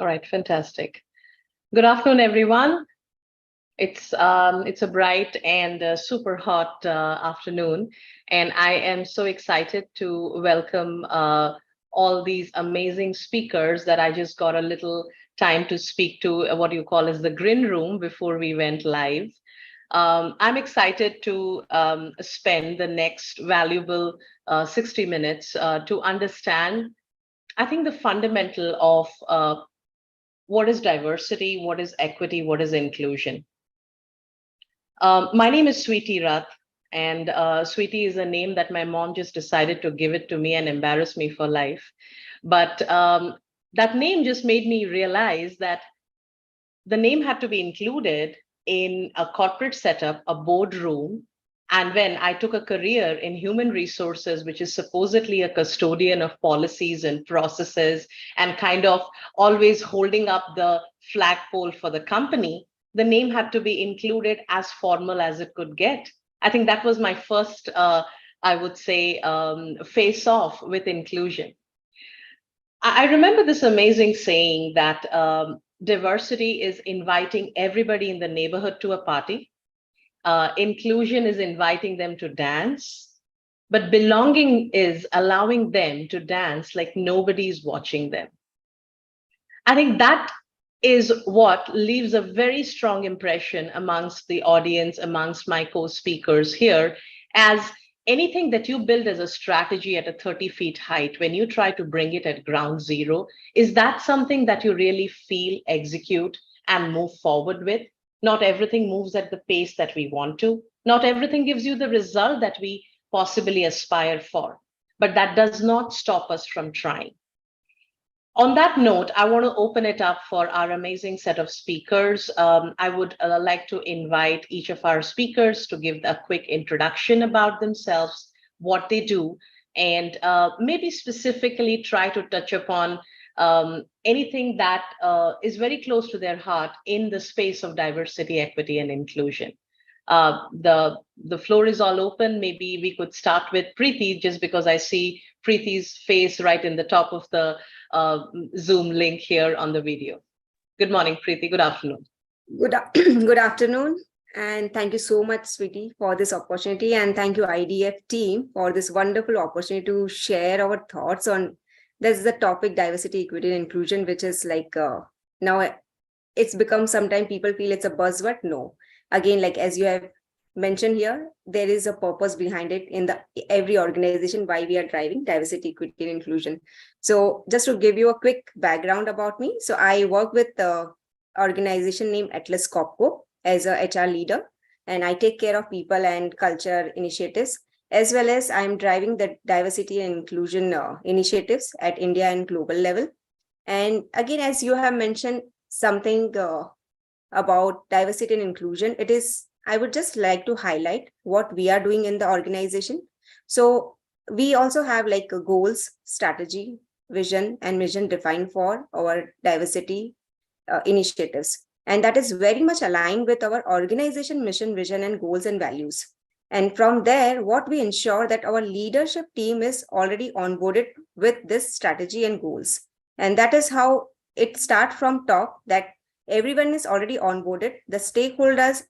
All right, fantastic. Good afternoon, everyone. It's a bright and super hot afternoon, and I am so excited to welcome all these amazing speakers that I just got a little time to speak to what you call as the green room before we went live. I'm excited to spend the next valuable 60 minutes to understand, I think, the fundamental of what is diversity, what is equity, what is inclusion. My name is Sweetie Rath, and Sweetie is a name that my mom just decided to give it to me and embarrass me for life. But that name just made me realize that the name had to be included in a corporate setup, a boardroom. And when I took a career in human resources, which is supposedly a custodian of policies and processes and kind of always holding up the flagpole for the company, the name had to be included as formal as it could get. I think that was my first, I would say, face off with inclusion. I remember this amazing saying that diversity is inviting everybody in the neighborhood to a party. Inclusion is inviting them to dance, but belonging is allowing them to dance like nobody's watching them. I think that is what leaves a very strong impression amongst the audience, amongst my co-speakers here, as anything that you build as a strategy at a 30 feet height, when you try to bring it at ground zero, is that something that you really feel, execute, and move forward with? Not everything moves at the pace that we want to. Not everything gives you the result that we possibly aspire for. But that does not stop us from trying. On that note, I want to open it up for our amazing set of speakers. I would like to invite each of our speakers to give a quick introduction about themselves, what they do, and maybe specifically try to touch upon anything that is very close to their heart in the space of diversity, equity, and inclusion. The floor is all open. Maybe we could start with Preeti, just because I see Preeti's face right in the top of the Zoom link here on the video. Good morning, Preeti. Good afternoon. Good afternoon. And thank you so much, Sweetie, for this opportunity. And thank you, IDF team, for this wonderful opportunity to share our thoughts on this, the topic diversity, equity, and inclusion, which is like now it's become, sometimes people feel it's a buzzword. No, again, like as you have mentioned here, there is a purpose behind it in the every organization why we are driving diversity, equity, and inclusion. So just to give you a quick background about me, so I work with the organization named Atlas Copco as a HR leader, and I take care of people and culture initiatives, as well as I'm driving the diversity and inclusion initiatives at India and global level. And again, as you have mentioned something about diversity and inclusion, it is, I would just like to highlight what we are doing in the organization. So we also have like goals, strategy, vision, and mission defined for our diversity initiatives. And that is very much aligned with our organization mission, vision, and goals and values. And from there, what we ensure that our leadership team is already onboarded with this strategy and goals. And that is how it starts from top, that everyone is already onboarded. The stakeholders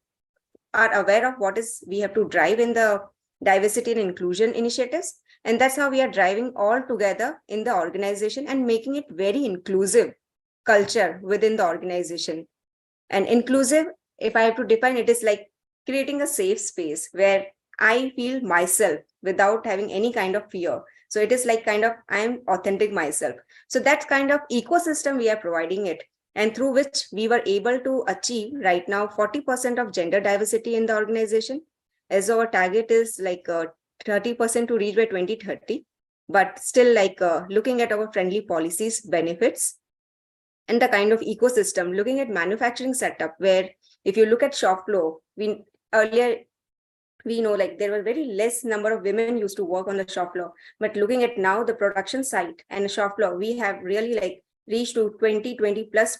are aware of what is we have to drive in the diversity and inclusion initiatives. And that's how we are driving all together in the organization and making it very inclusive culture within the organization. And inclusive, if I have to define it, is like creating a safe space where I feel myself without having any kind of fear. So it is like kind of, I am authentic myself. So that kind of ecosystem we are providing it, and through which we were able to achieve right now 40% of gender diversity in the organization, as our target is like 30% to reach by 2030. But still, like looking at our friendly policies, benefits, and the kind of ecosystem, looking at manufacturing setup, where if you look at shop floor, we know like there were very less number of women used to work on the shop floor. But looking at now the production site and the shop floor, we have really like reached to 20 plus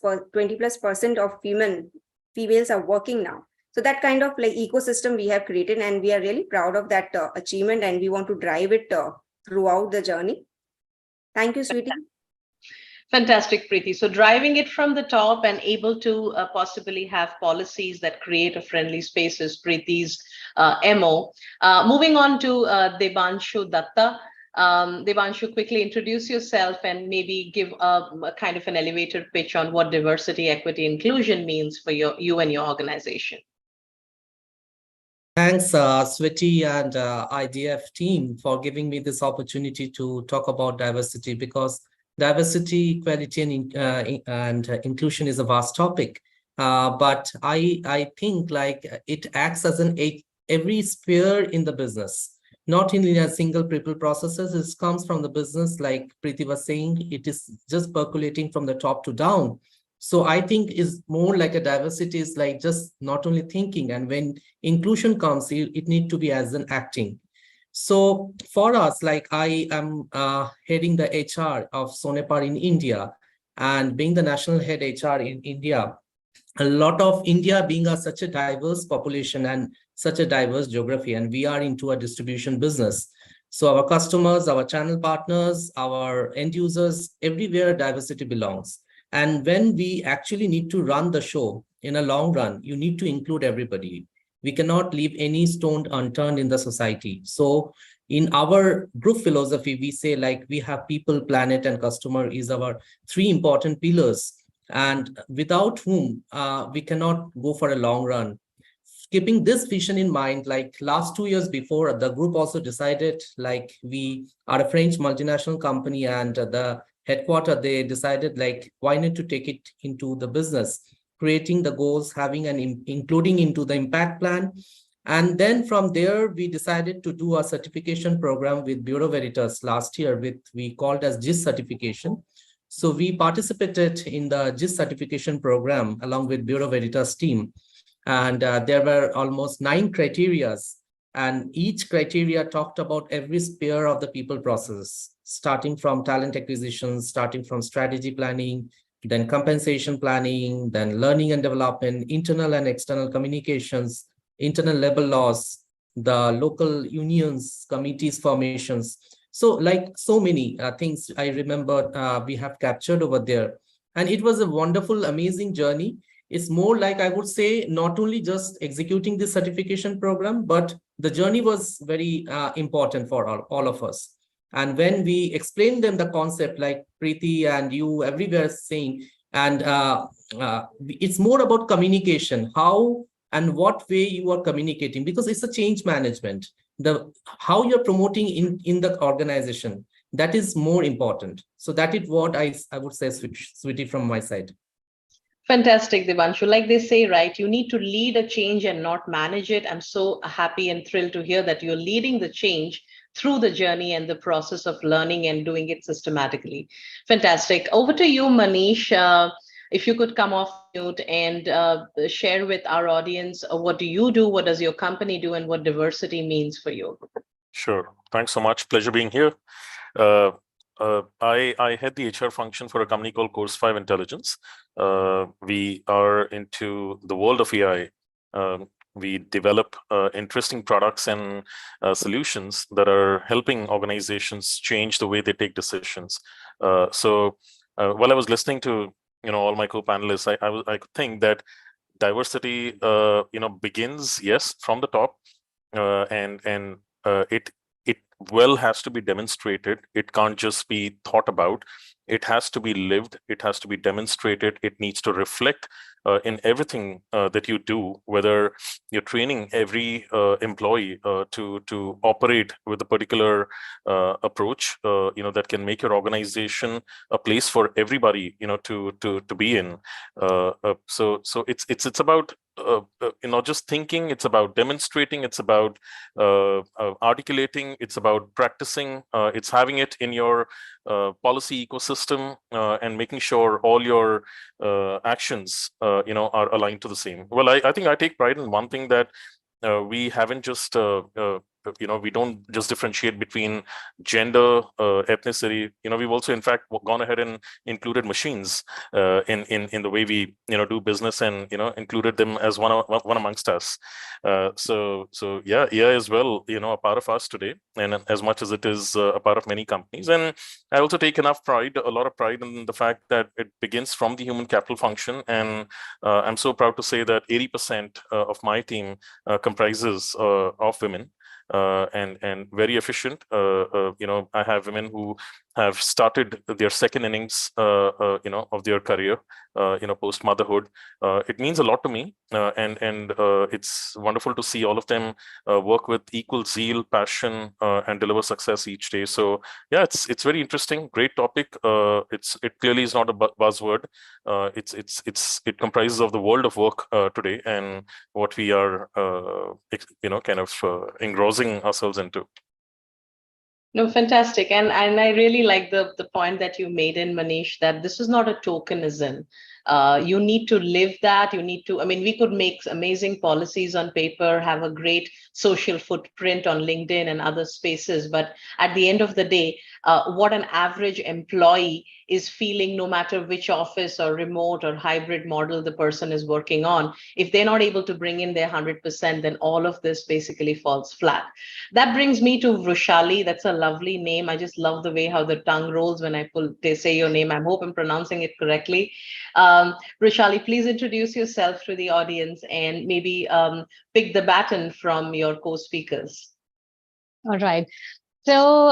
percent of females are working now. So that kind of like ecosystem we have created, and we are really proud of that achievement, and we want to drive it throughout the journey. Thank you, Sweetie. Fantastic, Preeti. So driving it from the top and able to possibly have policies that create a friendly space is Preeti's MO. Moving on to Debanshu Datta. Debanshu, quickly introduce yourself and maybe give a kind of an elevator pitch on what diversity, equity, inclusion means for you and your organization. Thanks, Sweti and IDF team for giving me this opportunity to talk about diversity, because diversity, equality, and inclusion is a vast topic. But I think like it acts as every sphere in the business, not in a single people processes. It comes from the business, like Preeti was saying, it is just percolating from the top to down. So I think is more like a diversity is like just not only thinking, and when inclusion comes, it need to be as an acting. So for us, like I am heading the HR of Sonepar in India, and being the national head HR in India, a lot of India being such a diverse population and such a diverse geography, and we are into a distribution business. So our customers, our channel partners, our end users, everywhere diversity belongs. And when we actually need to run the show in a long run, you need to include everybody. We cannot leave any stone unturned in the society. So in our group philosophy, we say like we have people, planet, and customer is our three important pillars, and without whom we cannot go for a long run. Keeping this vision in mind, like last 2 years before, the group also decided, like we are a French multinational company, and the headquarter, they decided like why not to take it into the business, creating the goals, having including into the impact plan. And then from there, we decided to do a certification program with Bureau Veritas last year, with we called as GIS certification. So we participated in the GIS certification program along with Bureau Veritas team. And there were almost 9 criterias, and each criteria talked about every sphere of the people process, starting from talent acquisition, starting from strategy planning, then compensation planning, then learning and development, internal and external communications, internal labor laws, the local unions, committees formations. So like so many things I remember we have captured over there. And it was a wonderful, amazing journey. It's more like, I would say, not only just executing this certification program, but the journey was very important for all of us. And when we explained them the concept, like Preeti and you everywhere saying, and it's more about communication, how and what way you are communicating, because it's a change management. The how you're promoting in the organization, that is more important. So that is what I would say, Sweetie, from my side. Fantastic, Devanshu. Like they say, right, you need to lead a change and not manage it. I'm so happy and thrilled to hear that you're leading the change through the journey and the process of learning and doing it systematically. Fantastic. Over to you, Manish. If you could come off mute and share with our audience, what do you do, what does your company do, and what diversity means for you? Sure. Thanks so much. Pleasure being here. I head the HR function for a company called Course 5 Intelligence. We are into the world of AI. We develop interesting products and solutions that are helping organizations change the way they take decisions. So while I was listening to all my co-panelists, I could think that diversity begins, yes, from the top, and it well has to be demonstrated. It can't just be thought about. It has to be lived. It has to be demonstrated. It needs to reflect in everything that you do, whether you're training every employee to operate with a particular approach, that can make your organization a place for everybody, to be in. So it's about not just thinking. It's about demonstrating. It's about articulating. It's about practicing. It's having it in your policy ecosystem and making sure all your actions are aligned to the same. Well, I think I take pride in one thing, that we haven't just we don't just differentiate between gender, ethnicity. We've also in fact gone ahead and included machines in the way we do business, and included them as one amongst us. So yeah, AI is well a part of us today, and as much as it is a part of many companies. And I also take a lot of pride in the fact that it begins from the human capital function. And I'm so proud to say that 80% of my team comprises of women. And very efficient. I have women who have started their second innings, of their career, post motherhood. It means a lot to me, and it's wonderful to see all of them work with equal zeal, passion, and deliver success each day. So yeah, it's very interesting, great topic. It clearly is not a buzzword. It comprises of the world of work today, and what we are kind of engrossing ourselves into. No, fantastic. And I really like the point that you made in, Manish, that this is not a tokenism. You need to live that. You need to, I mean, we could make amazing policies on paper, have a great social footprint on LinkedIn and other spaces. But at the end of the day, what an average employee is feeling, no matter which office or remote or hybrid model the person is working on, if they're not able to bring in their 100%, then all of this basically falls flat. That brings me to Vrushali. That's a lovely name. I just love the way how the tongue rolls when they say your name. I hope I'm pronouncing it correctly. Vrushali, please introduce yourself to the audience and maybe pick the baton from your co-speakers. All right. So,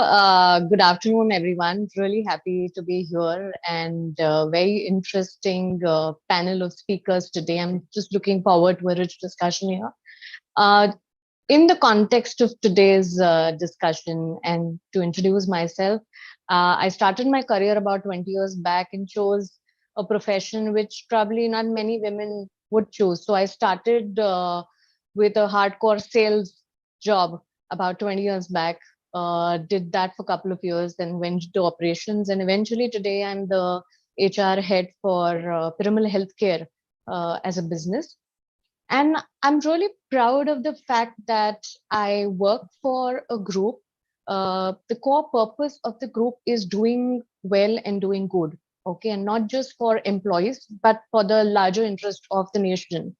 good afternoon, everyone. Really happy to be here, and very interesting panel of speakers today. I'm just looking forward to a rich discussion here. In the context of today's discussion, and to introduce myself, I started my career about 20 years back and chose a profession which probably not many women would choose. So I started with a hardcore sales job about 20 years back. Did that for a couple of years, then went to operations, and eventually today I'm the HR head for Piramal Healthcare as a business. And I'm really proud of the fact that I work for a group. The core purpose of the group is doing well and doing good, okay, and not just for employees, but for the larger interest of the nation.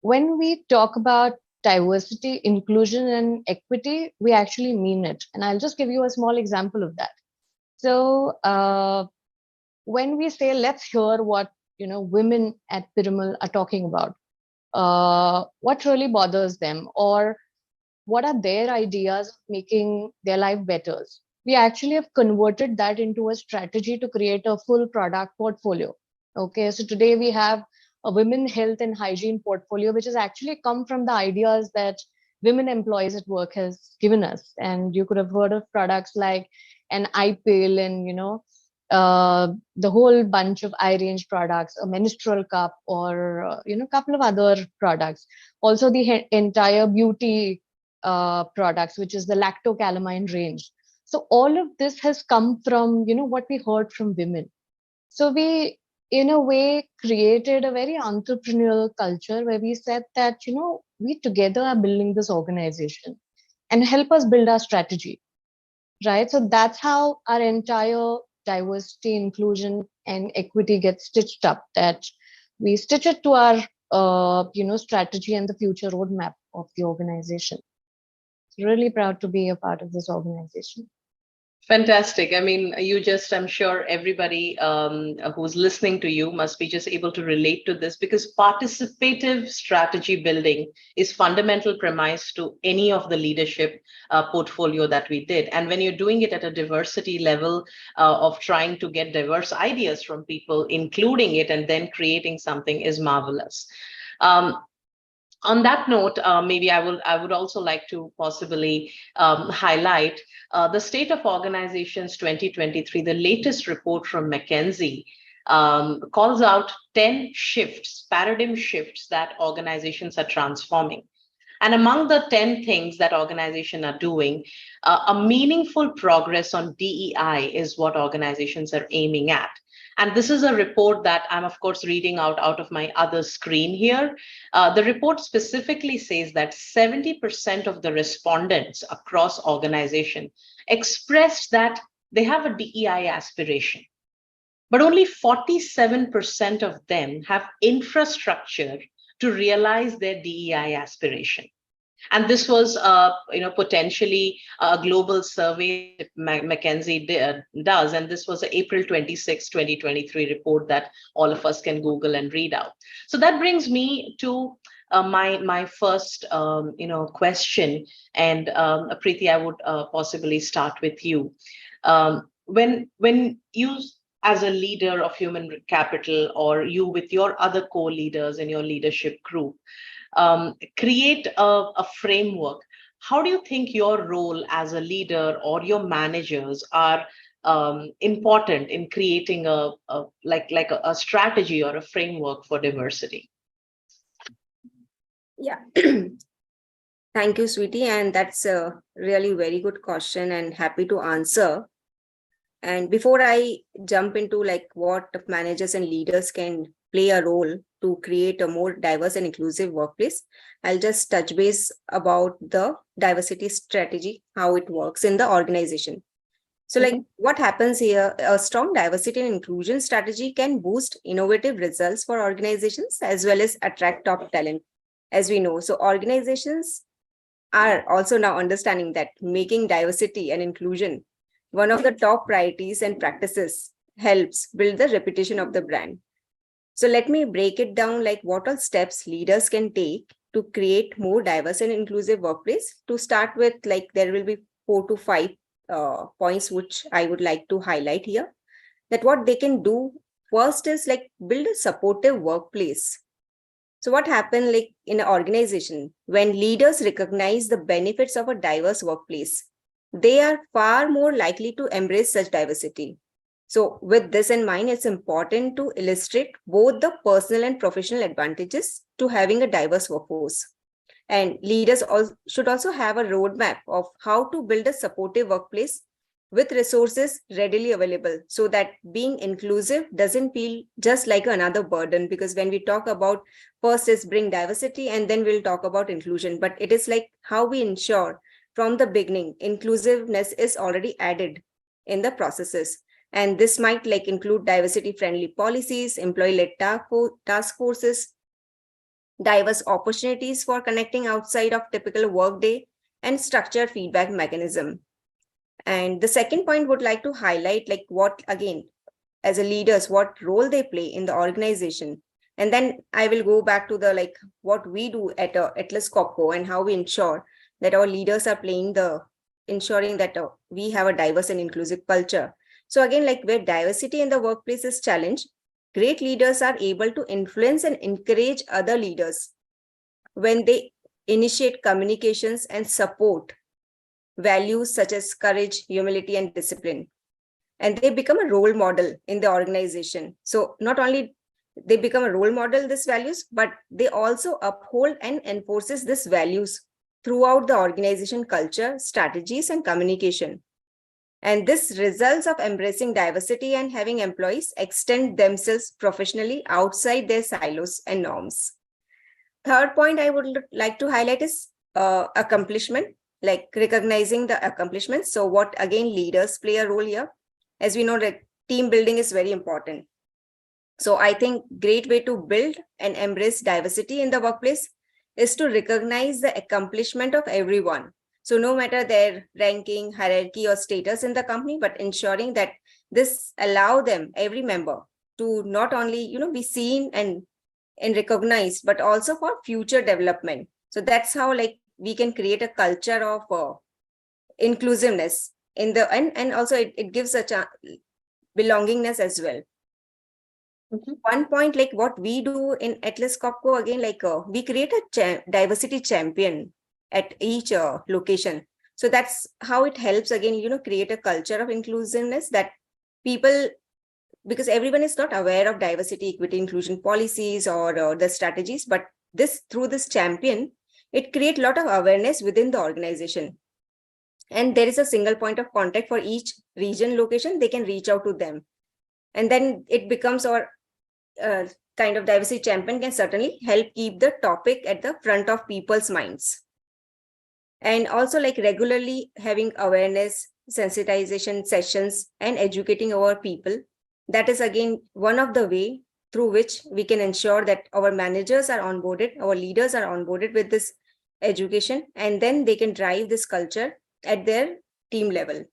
When we talk about diversity, inclusion, and equity, we actually mean it. And I'll just give you a small example of that. So when we say, let's hear what women at Piramal are talking about, what really bothers them, or what are their ideas of making their life better, we actually have converted that into a strategy to create a full product portfolio. Okay, so today we have a women health and hygiene portfolio, which has actually come from the ideas that women employees at work has given us. And you could have heard of products like an eye pill and the whole bunch of eye range products, a menstrual cup, or a couple of other products. Also the entire beauty products, which is the lactocalamine range. So all of this has come from what we heard from women. So we in a way created a very entrepreneurial culture where we said that we together are building this organization and help us build our strategy, right? So that's how our entire diversity, inclusion, and equity gets stitched up, that we stitch it to our strategy and the future roadmap of the organization. Really proud to be a part of this organization. Fantastic. I mean, I'm sure everybody who's listening to you must be just able to relate to this, because participative strategy building is fundamental premise to any of the leadership portfolio that we did. And when you're doing it at a diversity level of trying to get diverse ideas from people, including it, and then creating something is marvelous. On that note, maybe I would also like to possibly highlight the State of Organizations 2023. The latest report from McKinsey calls out 10 shifts, paradigm shifts that organizations are transforming. And among the 10 things that organizations are doing, a meaningful progress on DEI is what organizations are aiming at. And this is a report that I'm, of course, reading out of my other screen here. The report specifically says that 70% of the respondents across organization expressed that they have a DEI aspiration, but only 47% of them have infrastructure to realize their DEI aspiration. And this was, potentially a global survey McKinsey does, and this was an April 26, 2023 report that all of us can Google and read out. So that brings me to my first, question, and Preeti, I would possibly start with you. When you, as a leader of human capital, or you with your other co-leaders in your leadership group, create a framework, how do you think your role as a leader or your managers are important in creating a strategy or a framework for diversity? Yeah. Thank you, sweetie. And that's a really very good question and happy to answer. And before I jump into like what managers and leaders can play a role to create a more diverse and inclusive workplace, I'll just touch base about the diversity strategy, how it works in the organization. So like what happens here, a strong diversity and inclusion strategy can boost innovative results for organizations as well as attract top talent, as we know. So organizations are also now understanding that making diversity and inclusion one of the top priorities and practices helps build the reputation of the brand. So let me break it down, like what all steps leaders can take to create more diverse and inclusive workplace. To start with, like there will be 4 to 5 points which I would like to highlight here. That what they can do first is like build a supportive workplace. So what happened like in an organization, when leaders recognize the benefits of a diverse workplace, they are far more likely to embrace such diversity. So with this in mind, it's important to illustrate both the personal and professional advantages to having a diverse workforce. And leaders should also have a roadmap of how to build a supportive workplace with resources readily available, so that being inclusive doesn't feel just like another burden. Because when we talk about, first is bring diversity and then we'll talk about inclusion, but it is like how we ensure from the beginning inclusiveness is already added in the processes. And this might like include diversity friendly policies, employee-led task forces, diverse opportunities for connecting outside of typical workday, and structured feedback mechanism. And the second point would like to highlight like what, again, as a leaders, what role they play in the organization. And then I will go back to the like what we do at Atlas Copco and how we ensure that our leaders are ensuring that we have a diverse and inclusive culture. So again, like where diversity in the workplace is challenged, great leaders are able to influence and encourage other leaders when they initiate communications and support values such as courage, humility, and discipline. And they become a role model in the organization. So not only they become a role model, these values, but they also uphold and enforces these values throughout the organization culture, strategies, and communication. And this results of embracing diversity and having employees extend themselves professionally outside their silos and norms. Third point I would like to highlight is accomplishment, like recognizing the accomplishments. So what again, leaders play a role here. As we know that team building is very important. So I think great way to build and embrace diversity in the workplace is to recognize the accomplishment of everyone. So no matter their ranking, hierarchy, or status in the company, but ensuring that this allow them, every member, to not only be seen and recognized, but also for future development. So that's how like we can create a culture of inclusiveness in the and also it gives a belongingness as well. One point, like what we do in Atlas Copco, again, like we create a diversity champion at each location. So that's how it helps again, create a culture of inclusiveness that people, because everyone is not aware of diversity, equity, inclusion policies or the strategies, but through this champion, it creates a lot of awareness within the organization. And there is a single point of contact for each region location. They can reach out to them. And then it becomes our kind of diversity champion can certainly help keep the topic at the front of people's minds. And also like regularly having awareness, sensitization sessions and educating our people. That is again one of the way through which we can ensure that our managers are onboarded, our leaders are onboarded with this education, and then they can drive this culture at their team level.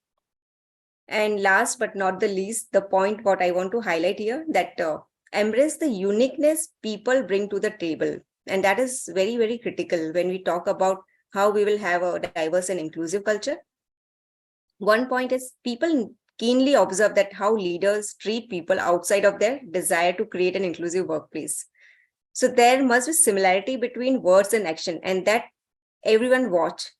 And last but not the least, the point what I want to highlight here, that embrace the uniqueness people bring to the table. And that is very, very critical when we talk about how we will have a diverse and inclusive culture. One point is people keenly observe that how leaders treat people outside of their desire to create an inclusive workplace. So there must be similarity between words and action, and that everyone watch.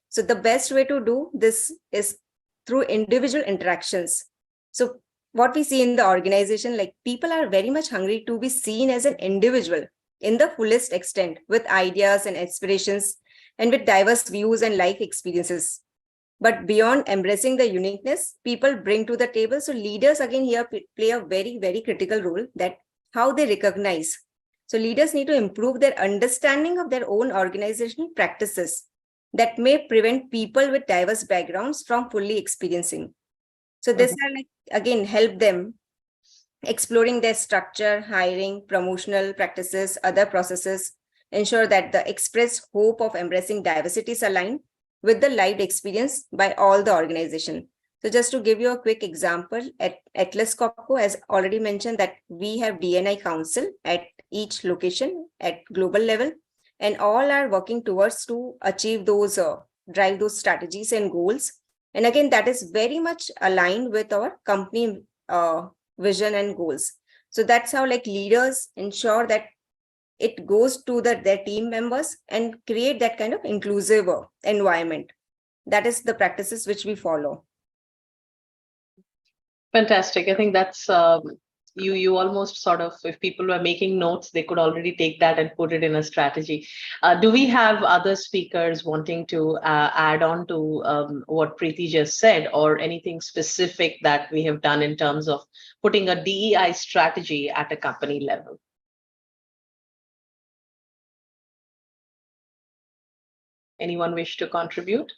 So the best way to do this is through individual interactions. So what we see in the organization, like people are very much hungry to be seen as an individual in the fullest extent, with ideas and aspirations and with diverse views and life experiences. But beyond embracing the uniqueness people bring to the table, so leaders again here play a very, very critical role, that how they recognize. So leaders need to improve their understanding of their own organizational practices that may prevent people with diverse backgrounds from fully experiencing. So this are like, again, help them exploring their structure, hiring, promotional practices, other processes, ensure that the expressed hope of embracing diversity is aligned with the lived experience by all the organization. So just to give you a quick example, at Atlas Copco, as already mentioned, that we have D&I Council at each location at global level, and all are working towards to achieve those, drive those strategies and goals. And again, that is very much aligned with our company vision and goals. So that's how like leaders ensure that it goes to their team members and create that kind of inclusive environment. That is the practices which we follow. Fantastic. I think that's you almost sort of, if people were making notes, they could already take that and put it in a strategy. Do we have other speakers wanting to add on to what Preeti just said, or anything specific that we have done in terms of putting a DEI strategy at a company level? Anyone wish to contribute?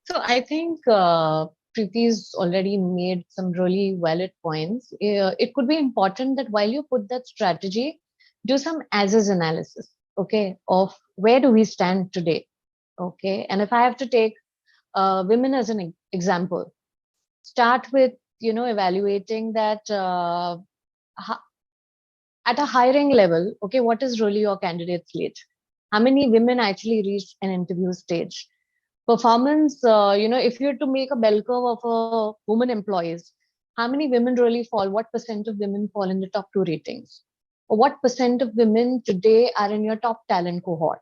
So I think Preeti's already made some really valid points. It could be important that while you put that strategy, do some as-is analysis, okay, of where do we stand today, okay? And if I have to take women as an example, start with, evaluating that at a hiring level, okay, what is really your candidate slate? How many women actually reach an interview stage? Performance, if you had to make a bell curve of women employees, how many women really fall? What percent of women fall in the top 2 ratings? Or what percent of women today are in your top talent cohort?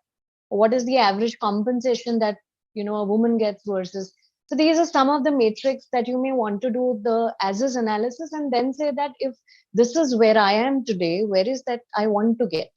Or what is the average compensation that a woman gets versus? So these are some of the metrics that you may want to do the as-is analysis, and then say that if this is where I am today, where is that I want to get?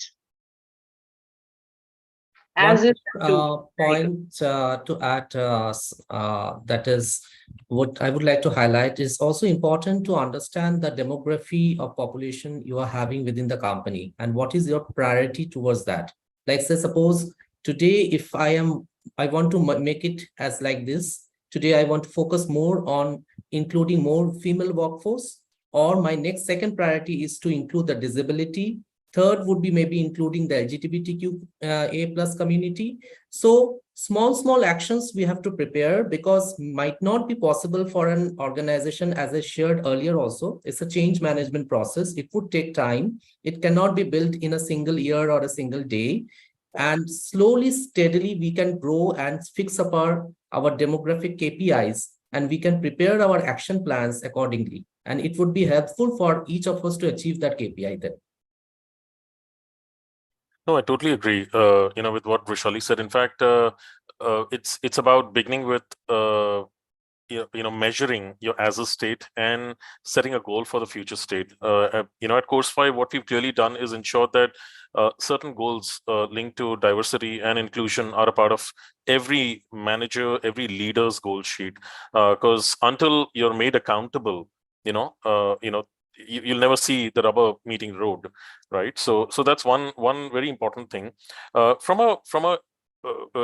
As is Point to add, that is what I would like to highlight, is also important to understand the demography of population you are having within the company and what is your priority towards that. Like say, suppose today, if I want to make it as like this, today I want to focus more on including more female workforce, or my next second priority is to include the disability. Third would be maybe including the LGBTQ+ community. So small actions we have to prepare, because might not be possible for an organization, as I shared earlier also. It's a change management process. It would take time. It cannot be built in a single year or a single day. And slowly, steadily, we can grow and fix up our demographic KPIs, and we can prepare our action plans accordingly. And it would be helpful for each of us to achieve that KPI then. No, I totally agree. With what Vrishali said. In fact, it's about beginning with measuring your as a state and setting a goal for the future state. At Course 5, what we've clearly done is ensure that certain goals linked to diversity and inclusion are a part of every manager, every leader's goal sheet. Because until you're made accountable, you'll never see the rubber meeting the road, right? So that's one very important thing. From a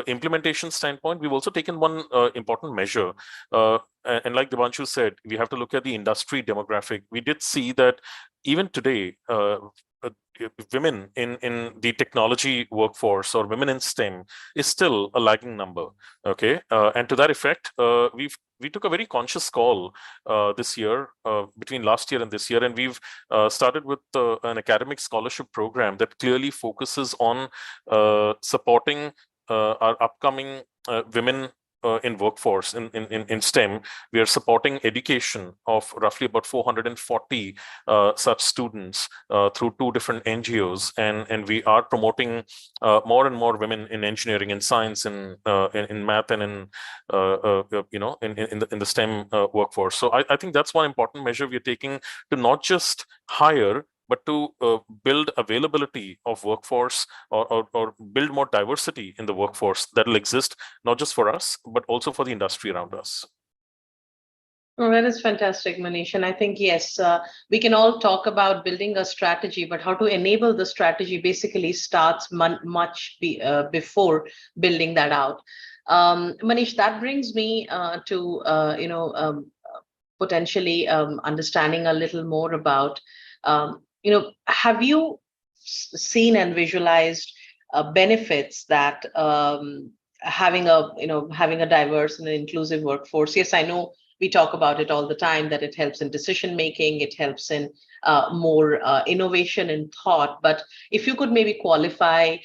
implementation standpoint, we've also taken one important measure. And like Devanshu said, we have to look at the industry demographic. We did see that even today, women in the technology workforce or women in STEM is still a lagging number. Okay, and to that effect, we took a very conscious call this year, between last year and this year, and we've started with an academic scholarship program that clearly focuses on supporting our upcoming women in workforce in STEM. We are supporting education of roughly about 440 such students through 2 different NGOs, and we are promoting more and more women in engineering and science and in math and in the STEM workforce. So I think that's one important measure we are taking to not just hire, but to build availability of workforce or build more diversity in the workforce that will exist, not just for us, but also for the industry around us. Oh, that is fantastic, Manish. And I think, yes, we can all talk about building a strategy, but how to enable the strategy basically starts much before building that out. Manish, that brings me to, potentially understanding a little more about, have you seen and visualized benefits that having a diverse and an inclusive workforce? Yes, I know we talk about it all the time, that it helps in decision making, it helps in more innovation and thought. But if you could maybe qualify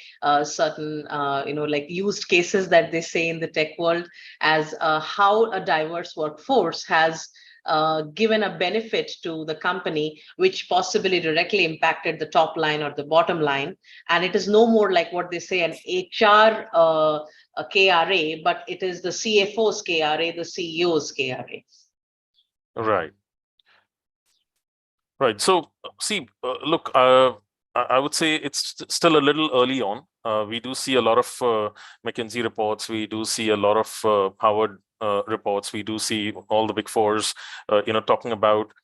certain like used cases that they say in the tech world as how a diverse workforce has given a benefit to the company, which possibly directly impacted the top line or the bottom line. And it is no more like what they say an HR a KRA, but it is the CFO's KRA, the CEO's KRA. Right. Right. So, see, look, I would say it's still a little early on. We do see a lot of McKinsey reports. We do see a lot of Harvard reports. We do see all the big fours, talking about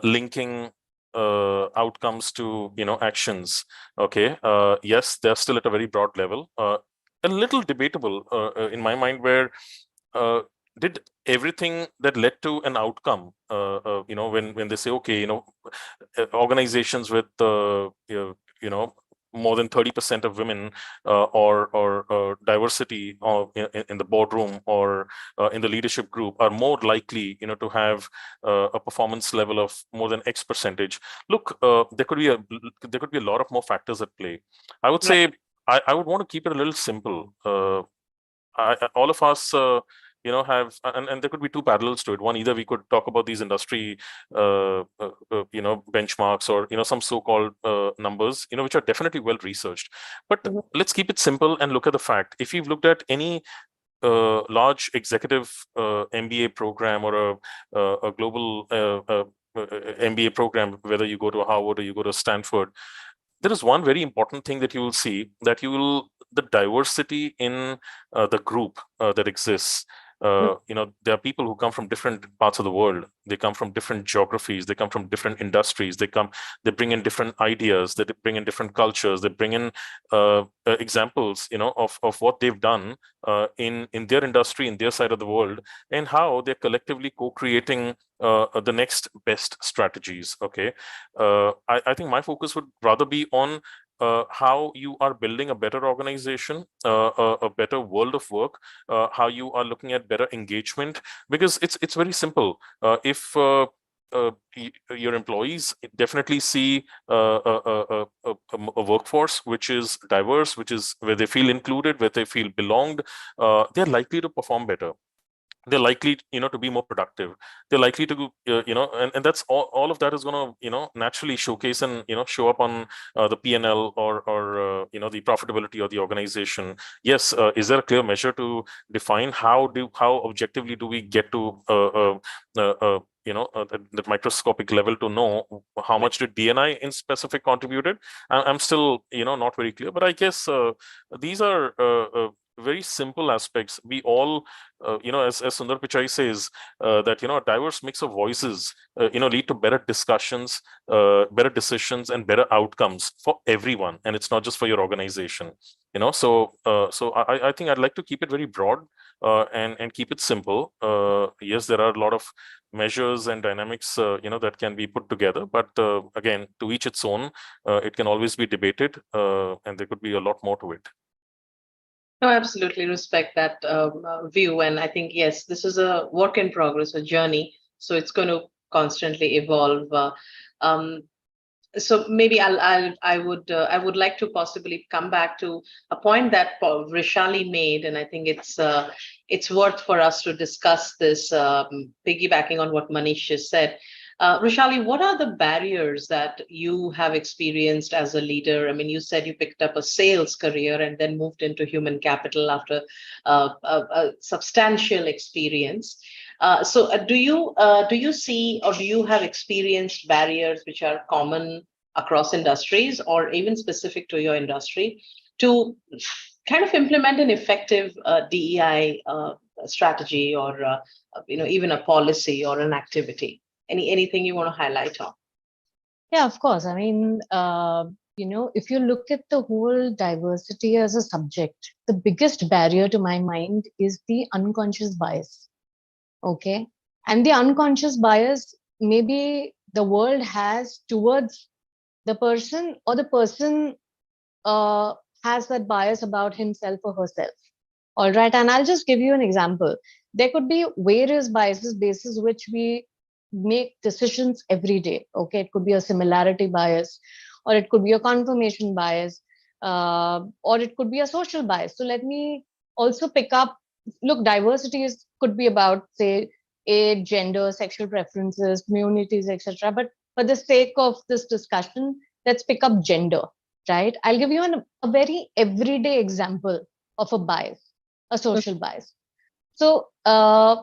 linking outcomes to, actions. Okay. Yes, they're still at a very broad level. A little debatable in my mind, where did everything that led to an outcome, when they say, okay, organizations with more than 30% of women or diversity in the boardroom or in the leadership group are more likely, to have a performance level of more than X percentage. Look, there could be a lot of more factors at play. I would say I would want to keep it a little simple. All of us, have, and there could be 2 parallels to it. One, either we could talk about these industry, benchmarks or, some so-called numbers, which are definitely well researched. But let's keep it simple and look at the fact. If you've looked at any large executive MBA program or a global MBA program, whether you go to Harvard or you go to Stanford, there is one very important thing that you will see, that the diversity in the group that exists. There are people who come from different parts of the world. They come from different geographies. They come from different industries. They bring in different ideas. They bring in different cultures. They bring in examples, of what they've done in their industry, in their side of the world, and how they're collectively co-creating the next best strategies. Okay, I think my focus would rather be on how you are building a better organization, a better world of work, how you are looking at better engagement, because it's very simple. If your employees definitely see a workforce which is diverse, which is where they feel included, where they feel belonged, they're likely to perform better. they're likely, to be more productive. They're likely to, and that's all of that is going to, naturally showcase and, show up on the P&L or the profitability of the organization. Yes, is there a clear measure to define how objectively do we get to that microscopic level to know how much did D&I in specific contributed? I'm still, not very clear, but I guess these are very simple aspects. We all, as Sundar Pichai says, that, a diverse mix of voices, lead to better discussions, better decisions, and better outcomes for everyone. And it's not just for your organization, so I think I'd like to keep it very broad and keep it simple. Yes, there are a lot of measures and dynamics, that can be put together, but again, to each its own. It can always be debated, and there could be a lot more to it. No, I absolutely respect that view. And I think, yes, this is a work in progress, a journey. So it's going to constantly evolve. Um, so maybe I would like to possibly come back to a point that Rishali made, and I think it's worth for us to discuss this, piggybacking on what Manish just said. Rishali, what are the barriers that you have experienced as a leader? I mean, you said you picked up a sales career and then moved into human capital after a substantial experience. So do you see, or do you have experienced barriers which are common across industries or even specific to your industry to kind of implement an effective DEI strategy or even a policy or an activity? Anything you want to highlight on? Yeah, of course. I mean, if you look at the whole diversity as a subject, the biggest barrier to my mind is the unconscious bias. Okay. And the unconscious bias, maybe the world has towards the person, or the person has that bias about himself or herself. All right. And I'll just give you an example. There could be various biases basis which we make decisions every day. Okay. It could be a similarity bias, or it could be a confirmation bias, or it could be a social bias. So let me also pick up, look, diversity could be about, say, age, gender, sexual preferences, communities, etc. But for the sake of this discussion, let's pick up gender, right? I'll give you a very everyday example of a bias, a social bias. So a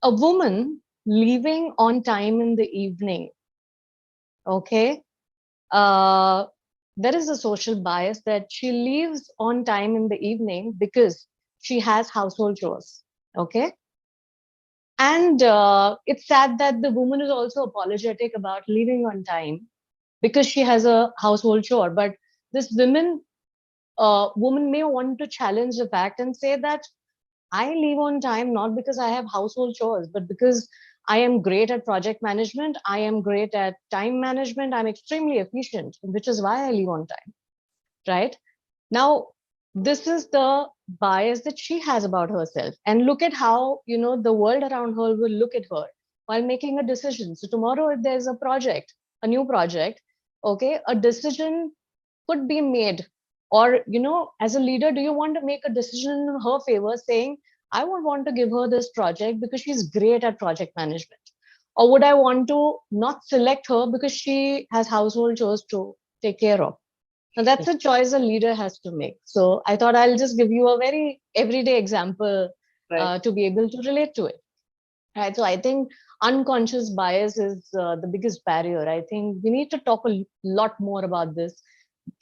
woman leaving on time in the evening, okay, there is a social bias that she leaves on time in the evening because she has household chores, okay. And it's sad that the woman is also apologetic about leaving on time because she has a household chore. But this woman may want to challenge the fact and say that I leave on time not because I have household chores, but because I am great at project management. I am great at time management. I'm extremely efficient, which is why I leave on time, right? Now, this is the bias that she has about herself. And look at how, the world around her will look at her while making a decision. So tomorrow, if there's a project, a new project, okay, a decision could be made. Or, as a leader, do you want to make a decision in her favor saying, I would want to give her this project because she's great at project management? Or would I want to not select her because she has household chores to take care of? Now, that's a choice a leader has to make. So I thought I'll just give you a very everyday example to be able to relate to it. Right. So I think unconscious bias is the biggest barrier. I think we need to talk a lot more about this.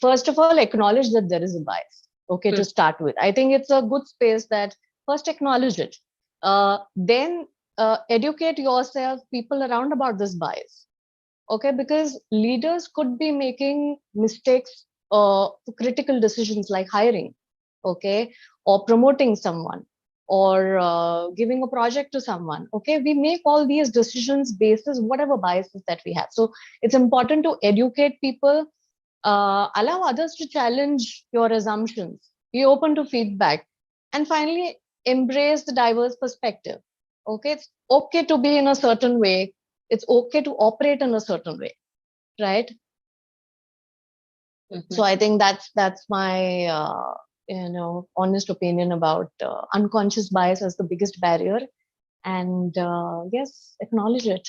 First of all, acknowledge that there is a bias. Okay, to start with. I think it's a good space that first acknowledge it. Then educate yourself, people around about this bias. Okay, because leaders could be making mistakes, critical decisions like hiring, okay, or promoting someone, or giving a project to someone. Okay, we make all these decisions basis whatever biases that we have. So it's important to educate people, allow others to challenge your assumptions, be open to feedback, and finally embrace the diverse perspective. Okay, it's okay to be in a certain way. It's okay to operate in a certain way, right? So I think that's my honest opinion about unconscious bias as the biggest barrier. and yes, acknowledge it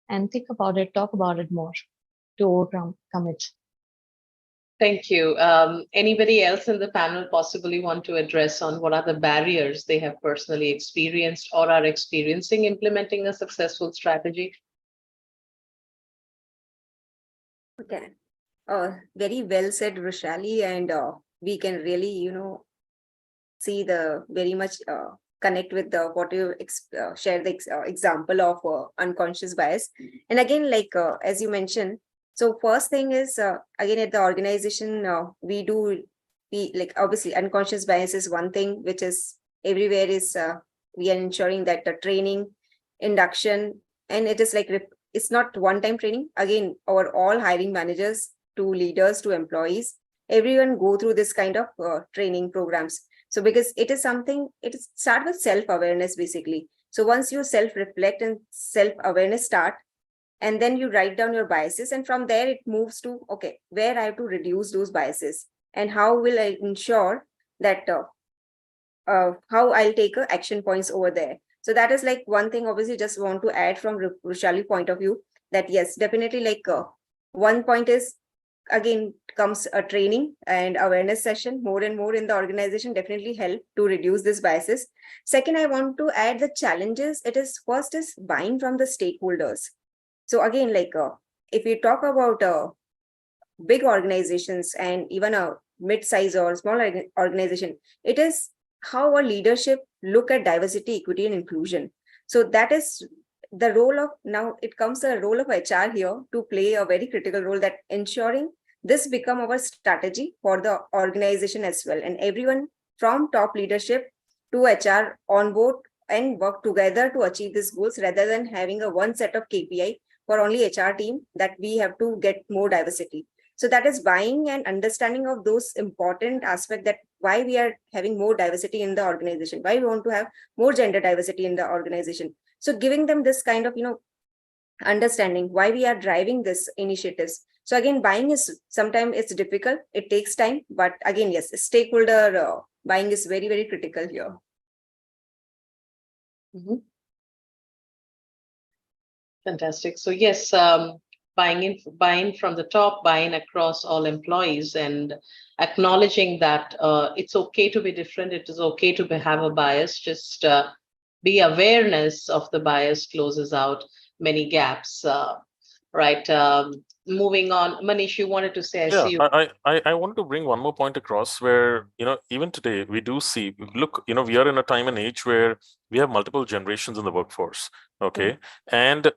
and think about it, talk about it more to overcome it. Thank you. Anybody else in the panel possibly want to address on what are the barriers they have personally experienced or are experiencing implementing a successful strategy? Okay. Very well said, Roshali, and we can really, see the very much connect with the what you share the example of unconscious bias. And again, like as you mentioned, so first thing is again at the organization we like obviously unconscious bias is one thing which is everywhere is we are ensuring that the training, induction, and it is like it's not one time training. Again, our all hiring managers to leaders to employees, everyone go through this kind of training programs. So because it is something, start with self-awareness basically. So once you self-reflect and self-awareness start, and then you write down your biases, and from there it moves to, okay, where I have to reduce those biases and how will I ensure that how I'll take action points over there. So that is like one thing, obviously just want to add from Rushali point of view that yes, definitely like one point is again comes a training and awareness session more and more in the organization definitely help to reduce these biases. Second, I want to add the challenges. It is first is buying from the stakeholders. So again, like if we talk about big organizations and even a mid-size or small organization, it is how our leadership look at diversity, equity, and inclusion. So that is the role of, now it comes the role of HR here to play a very critical role, that ensuring this become our strategy for the organization as well. And everyone from top leadership to HR on board and work together to achieve these goals rather than having a one set of KPI for only HR team that we have to get more diversity. So that is buying and understanding of those important aspects, that why we are having more diversity in the organization, why we want to have more gender diversity in the organization. So giving them this kind of, understanding why we are driving this initiatives. So again, buying is sometimes it's difficult, it takes time, but again, yes, stakeholder buying is very, very critical here. Mhm. Fantastic. So yes, buying from the top, buying across all employees, and acknowledging that it's okay to be different. It is okay to have a bias. Just be awareness of the bias closes out many gaps. Right. Moving on, Manish, you wanted to say, I see you. I wanted to bring one more point across where, even today we do see, look, we are in a time and age where we have multiple generations in the workforce. Okay. And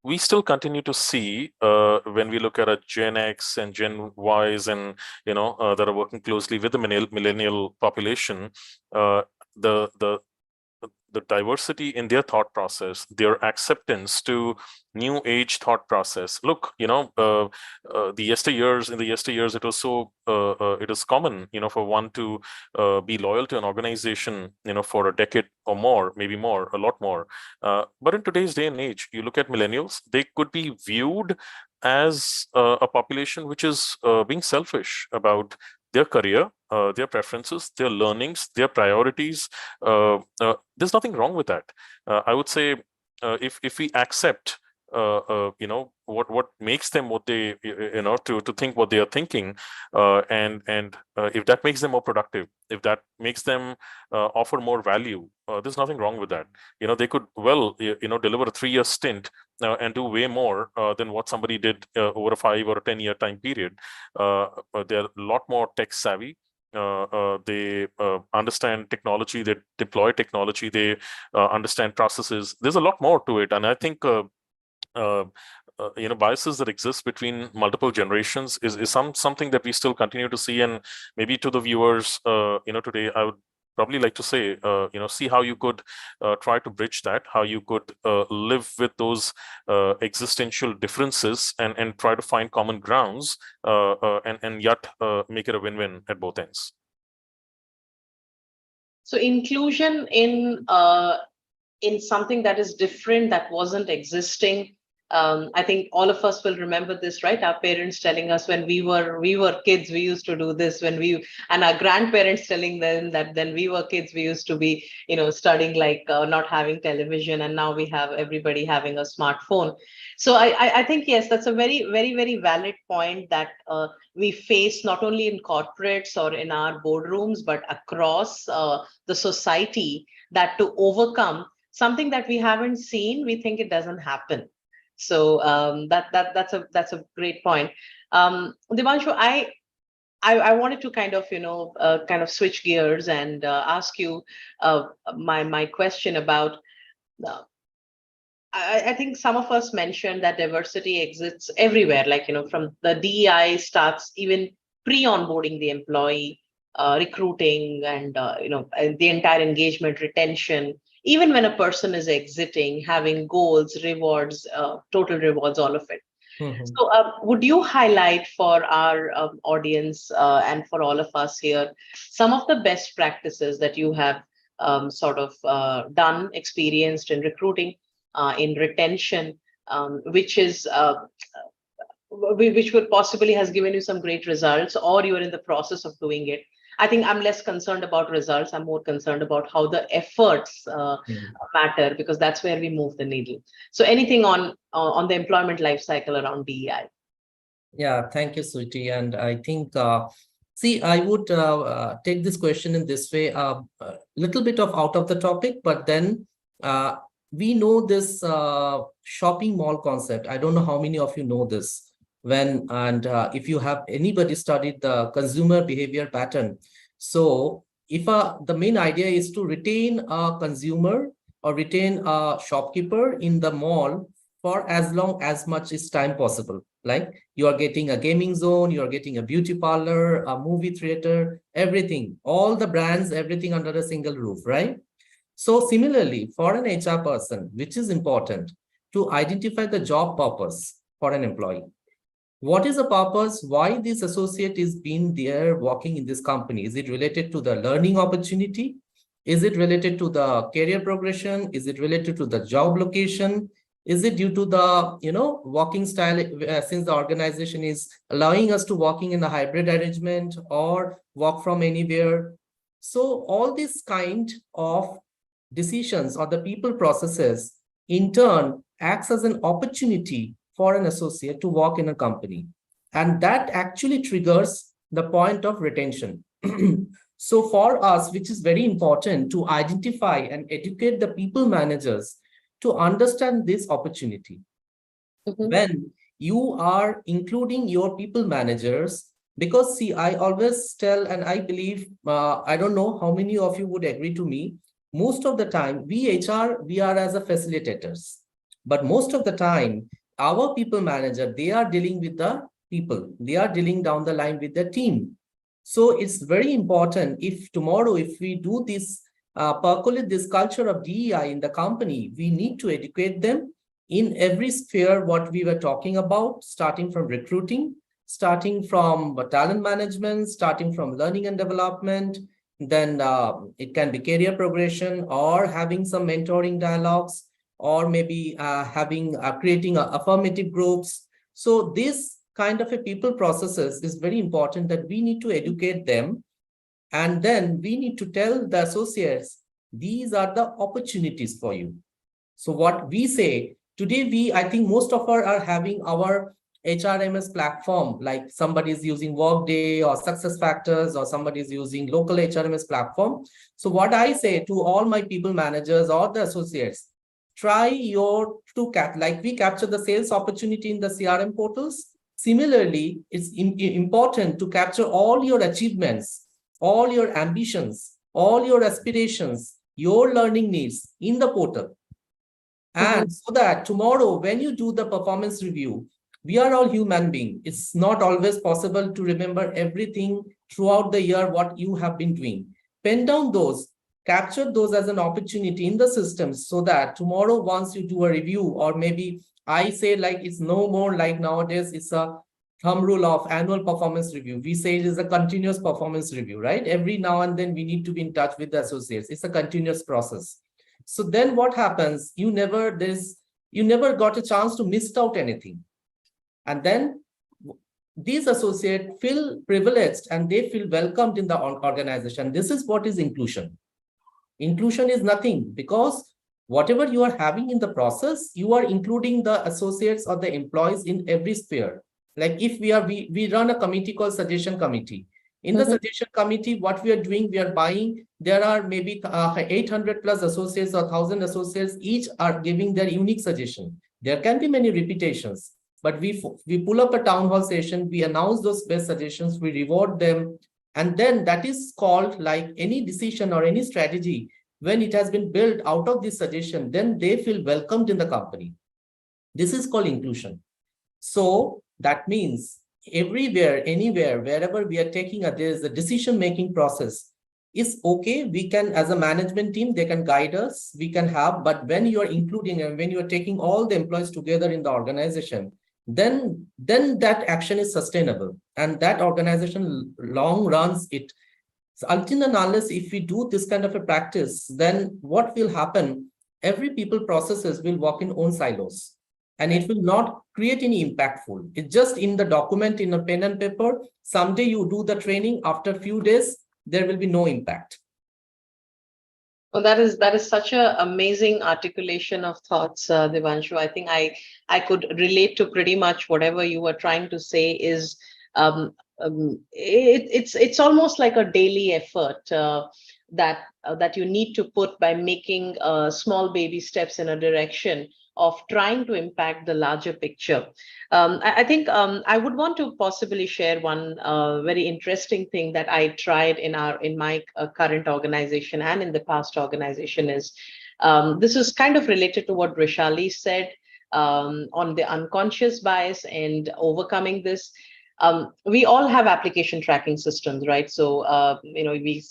we still continue to see when we look at a Gen X and Gen Ys and that are working closely with the millennial population, the diversity in their thought process, their acceptance to new age thought process. Look, in the yesteryears, it was so it is common, for one to be loyal to an organization, for a decade or more, maybe more, a lot more. But in today's day and age, you look at millennials, they could be viewed as a population which is being selfish about their career, their preferences, their learnings, their priorities. There's nothing wrong with that. I would say if we accept what makes them what they to think what they are thinking, and if that makes them more productive, if that makes them offer more value, there's nothing wrong with that. They could deliver a 3-year stint and do way more than what somebody did over a 5 or a 10-year time period. They're a lot more tech savvy. They understand technology, they deploy technology, they understand processes. There's a lot more to it, and I think biases that exist between multiple generations is something that we still continue to see. And maybe to the viewers, today, I would probably like to say, see how you could try to bridge that, how you could live with those existential differences and try to find common grounds, and yet make it a win-win at both ends. So inclusion in something that is different, that wasn't existing I think all of us will remember this, right? Our parents telling us when we were kids, we used to do this and our grandparents telling them that then we were kids, we used to be, studying like not having television, and now we have everybody having a smartphone. So I think yes, that's a very, very, very valid point that we face not only in corporates or in our boardrooms, but across the society, that to overcome something that we haven't seen, we think it doesn't happen. So that's a great point. Divanshu, I wanted to kind of kind of switch gears and ask you my question about. Uh, I think some of us mentioned that diversity exists everywhere, like from the DEI starts even pre-onboarding the employee, recruiting, and and the entire engagement, retention. Even when a person is exiting, having goals, rewards, total rewards, all of it. Mhm. So, would you highlight for our audience and for all of us here some of the best practices that you have sort of done, experienced in recruiting, in retention, which is which would possibly has given you some great results, or you're in the process of doing it? I think I'm less concerned about results. I'm more concerned about how the efforts Mhm. matter, because that's where we move the needle. So anything on the employment life cycle around DEI? Yeah, thank you, Sweetie. And I think, see, I would take this question in this way, a little bit of out of the topic, but then uh, we know this shopping mall concept. I don't know how many of you know this. If you have anybody studied the consumer behavior pattern, so if the main idea is to retain a consumer or retain a shopkeeper in the mall for as long as much is time possible, like you are getting a gaming zone, you are getting a beauty parlor, a movie theater, everything, all the brands, everything under a single roof, right? So similarly, for an HR person, which is important to identify the job purpose for an employee. What is the purpose? Why this associate is being there working in this company? Is it related to the learning opportunity? Is it related to the career progression? Is it related to the job location? Is it due to the working style, since the organization is allowing us to working in a hybrid arrangement or work from anywhere? So all this kind of decisions or the people processes in turn acts as an opportunity for an associate to work in a company. And that actually triggers the point of retention. So for us, which is very important to identify and educate the people managers to understand this opportunity. Mhm. When you are including your people managers, because see, I always tell, and I believe, I don't know how many of you would agree to me, most of the time, we HR, we are as a facilitators. But most of the time, our people manager, they are dealing with the people. They are dealing down the line with the team. So it's very important if tomorrow, if we do this, percolate this culture of DEI in the company, we need to educate them in every sphere what we were talking about, starting from recruiting, starting from talent management, starting from learning and development, then it can be career progression or having some mentoring dialogues, or maybe having creating affirmative groups. So this kind of a people processes is very important that we need to educate them, and then we need to tell the associates, these are the opportunities for you. So what we say today, I think most of us are having our HRMS platform, like somebody is using Workday or SuccessFactors, or somebody is using local HRMS platform. So what I say to all my people managers or the associates, try like we capture the sales opportunity in the CRM portals. Similarly, it's important to capture all your achievements, all your ambitions, all your aspirations, your learning needs in the portal. And so that tomorrow, when you do the performance review, we are all human beings. It's not always possible to remember everything throughout the year, what you have been doing. Pen down those, capture those as an opportunity in the systems, so that tomorrow, once you do a review, or maybe I say like it's no more like nowadays, it's a thumb rule of annual performance review. We say it is a continuous performance review, right? Every now and then we need to be in touch with the associates. It's a continuous process. So then what happens? you never got a chance to miss out anything. And then these associates feel privileged and they feel welcomed in the organization. This is what is inclusion. Inclusion is nothing, because whatever you are having in the process, you are including the associates or the employees in every sphere. Like if we run a committee called suggestion committee. In the suggestion committee, what we are doing, we are buying, there are maybe 800 plus associates or 1,000 associates, each are giving their unique suggestion. There can be many repetitions, but we pull up a town hall session, we announce those best suggestions, we reward them. And then that is called, like any decision or any strategy, when it has been built out of this suggestion, then they feel welcomed in the company. This is called inclusion. So that means everywhere, anywhere, wherever we are taking there is a decision-making process. Is okay, we can, as a management team, they can guide us, we can have, but when you are including and when you are taking all the employees together in the organization, then that action is sustainable and that organization long runs it. So until and unless if we do this kind of a practice, then what will happen? Every people processes will work in own silos and it will not create any impactful. It's just in the document, in a pen and paper. Someday you do the training, after a few days, there will be no impact. Well, that is such an amazing articulation of thoughts, Devanshu. I think I could relate to pretty much whatever you were trying to say. Is it's almost like a daily effort that you need to put by making small baby steps in a direction of trying to impact the larger picture. I think I would want to possibly share one very interesting thing that I tried in my current organization and in the past organization is this is kind of related to what Rishali said on the unconscious bias and overcoming this. We all have application tracking systems, right? So,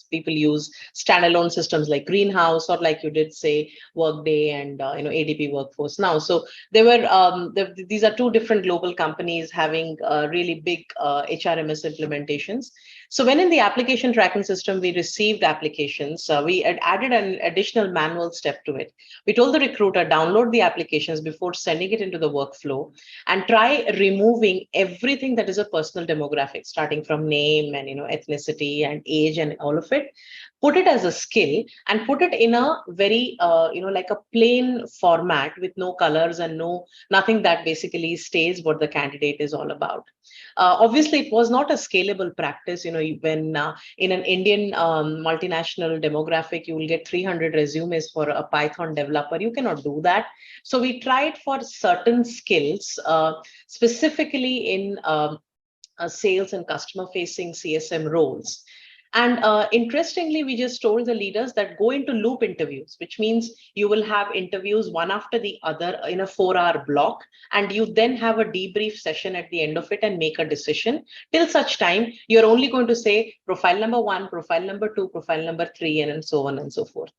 people use standalone systems like Greenhouse, or like you did say, Workday and, ADP Workforce Now. So there were, these are two different global companies having really big HRMS implementations. So when in the application tracking system, we received applications, we had added an additional manual step to it. We told the recruiter, download the applications before sending it into the workflow and try removing everything that is a personal demographic, starting from name and ethnicity and age and all of it. Put it as a skill and put it in a very like a plain format with no colors and nothing that basically states what the candidate is all about. Obviously, it was not a scalable practice. When in an Indian multinational demographic, you will get 300 resumes for a Python developer. You cannot do that. So we tried for certain skills, specifically in sales and customer facing CSM roles. And interestingly, we just told the leaders that go into loop interviews, which means you will have interviews one after the other in a 4-hour block. And you then have a debrief session at the end of it and make a decision. Till such time, you're only going to say profile number 1, profile number 2, profile number 3, and so on and so forth.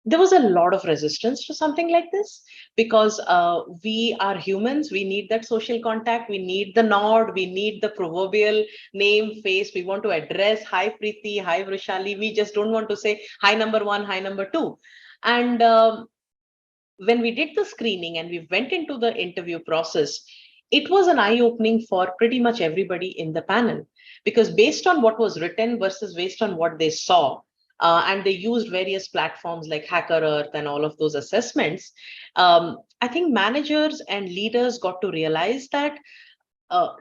There was a lot of resistance to something like this because we are humans. We need that social contact. We need the nod. We need the proverbial name, face. We want to address, hi Preeti, hi Vrishali. We just don't want to say hi number 1, hi number 2. And when we did the screening and we went into the interview process, it was an eye-opening for pretty much everybody in the panel, because based on what was written versus based on what they saw, and they used various platforms like Hacker Earth and all of those assessments. I think managers and leaders got to realize that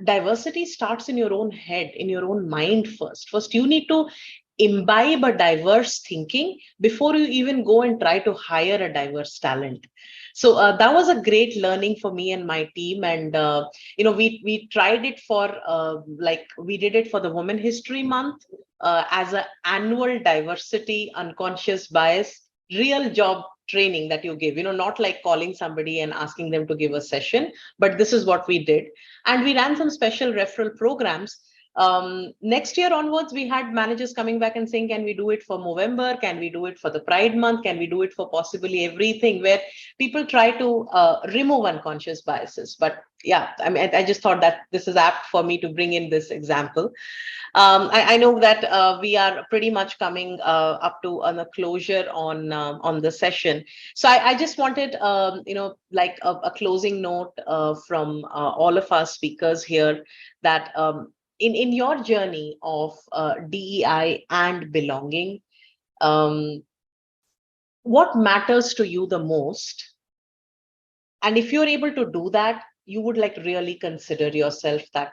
diversity starts in your own head, in your own mind first. First, you need to imbibe a diverse thinking before you even go and try to hire a diverse talent. So that was a great learning for me and my team. And, we tried it for, we did it for the Women History Month as an annual diversity, unconscious bias, real job training that you give, not like calling somebody and asking them to give a session, but this is what we did. And we ran some special referral programs Next year onwards, we had managers coming back and saying, can we do it for November? Can we do it for the Pride month? Can we do it for possibly everything, where people try to remove unconscious biases? But yeah, I mean, I just thought that this is apt for me to bring in this example. I know that we are pretty much coming up to a closure on the session. So I just wanted, like a closing note from all of our speakers here, that in your journey of DEI and belonging, what matters to you the most? And if you're able to do that, you would like really consider yourself that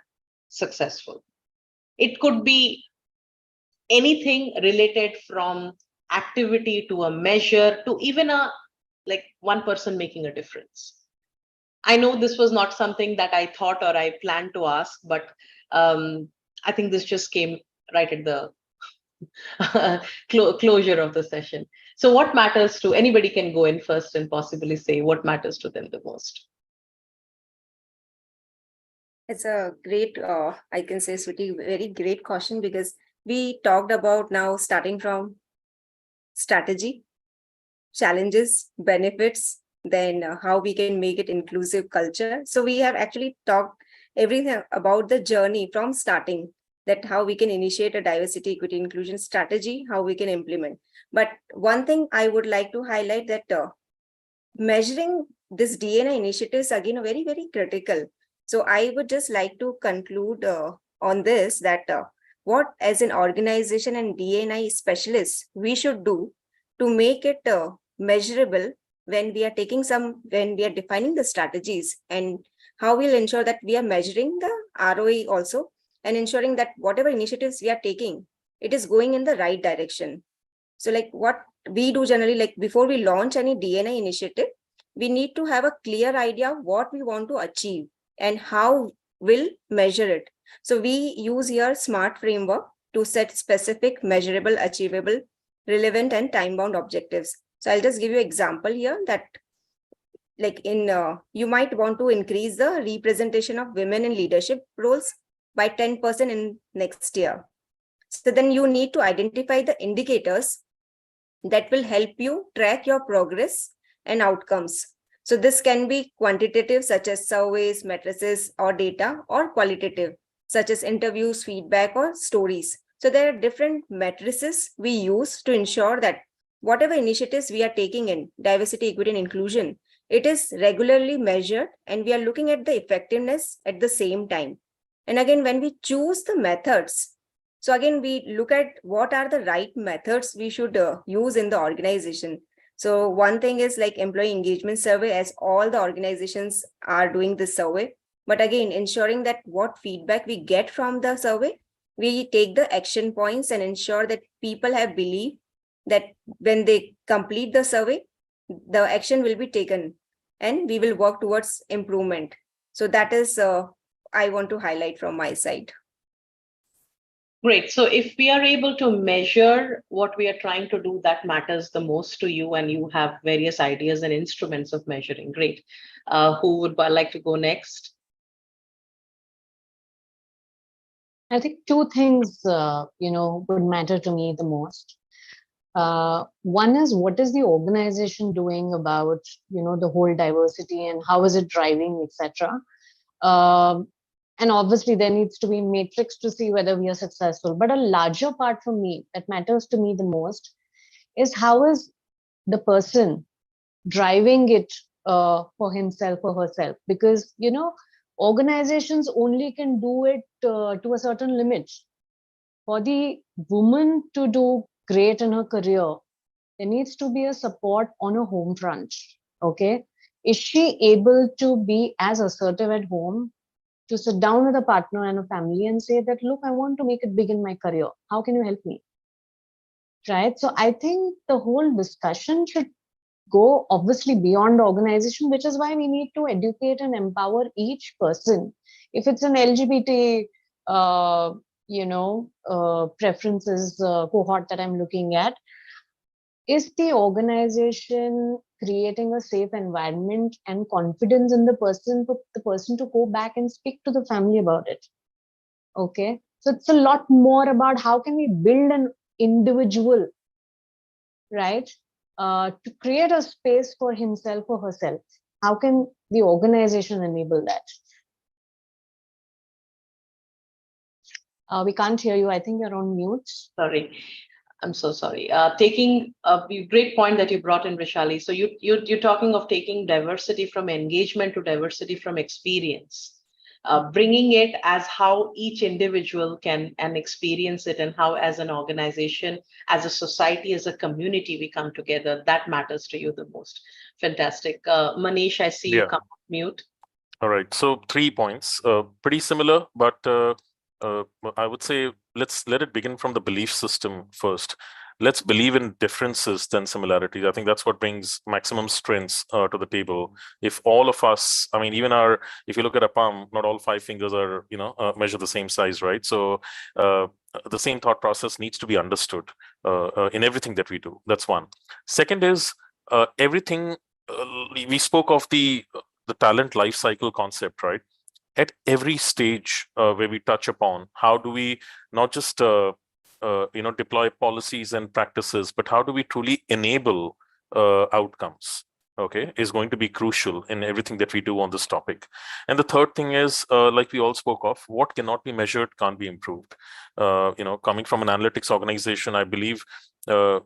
successful. It could be anything related from activity to a measure to even a like one person making a difference. I know this was not something that I thought or I planned to ask, but I think this just came right at the closure of the session. So what matters to anybody can go in first and possibly say what matters to them the most. It's a great, I can say, Sweetie, very great question, because we talked about now starting from strategy, challenges, benefits, then how we can make it inclusive culture. So we have actually talked everything about the journey from starting, that how we can initiate a diversity, equity, inclusion strategy, how we can implement. But one thing I would like to highlight, that measuring this D&I initiatives again very, very critical. So I would just like to conclude on this, that what as an organization and D&I specialists we should do to make it measurable when we are defining the strategies, and how we'll ensure that we are measuring the ROE also, and ensuring that whatever initiatives we are taking, it is going in the right direction. So like what we do generally, like before we launch any D&I initiative, we need to have a clear idea of what we want to achieve and how we'll measure it. So we use here SMART framework to set specific, measurable, achievable, relevant, and time-bound objectives. So I'll just give you an example here, that like you might want to increase the representation of women in leadership roles by 10% in next year. So then you need to identify the indicators that will help you track your progress and outcomes. So this can be quantitative, such as surveys, matrices, or data, or qualitative, such as interviews, feedback, or stories. So there are different matrices we use to ensure that whatever initiatives we are taking in diversity, equity, and inclusion, it is regularly measured, and we are looking at the effectiveness at the same time. And again, when we choose the methods, so again, we look at what are the right methods we should use in the organization. So one thing is like employee engagement survey, as all the organizations are doing this survey. But again, ensuring that what feedback we get from the survey, we take the action points and ensure that people have belief that when they complete the survey, the action will be taken and we will work towards improvement. So that is, I want to highlight from my side. Great. So if we are able to measure what we are trying to do, that matters the most to you, and you have various ideas and instruments of measuring. Great. Who would like to go next? I think two things, would matter to me the most. One is, what is the organization doing about, the whole diversity, and how is it driving, etc. And obviously there needs to be matrix to see whether we are successful. But a larger part for me that matters to me the most is, how is the person driving it for himself or herself? Because, organizations only can do it to a certain limit. For the woman to do great in her career, there needs to be a support on a home front. Okay. Is she able to be as assertive at home, to sit down with a partner and a family and say that, look, I want to make it big in my career. How can you help me? Right. So I think the whole discussion should go obviously beyond organization, which is why we need to educate and empower each person. If it's an LGBT, preferences cohort that I'm looking at, is the organization creating a safe environment and confidence in the person, for the person to go back and speak to the family about it? Okay. So it's a lot more about how can we build an individual, right, to create a space for himself or herself. How can the organization enable that? We can't hear you. I think you're on mute. Sorry. I'm so sorry. Taking a great point that you brought in, Vishali. So you're talking of taking diversity from engagement to diversity from experience, bringing it as how each individual can and experience it, and how as an organization, as a society, as a community, we come together. That matters to you the most. Fantastic. Manish, I see you Yeah. come off mute. All right. So 3 points, pretty similar, but I would say let's let it begin from the belief system first. Let's believe in differences than similarities. I think that's what brings maximum strengths to the table. If all of us, I mean, if you look at a palm, not all 5 fingers are, measure the same size, right? So the same thought process needs to be understood in everything that we do. That's one. Second is everything. We spoke of the talent life cycle concept, right? At every stage where we touch upon, how do we not just deploy policies and practices, but how do we truly enable outcomes? Okay, is going to be crucial in everything that we do on this topic. And the third thing is, like we all spoke of, what cannot be measured can't be improved. Coming from an analytics organization, I believe our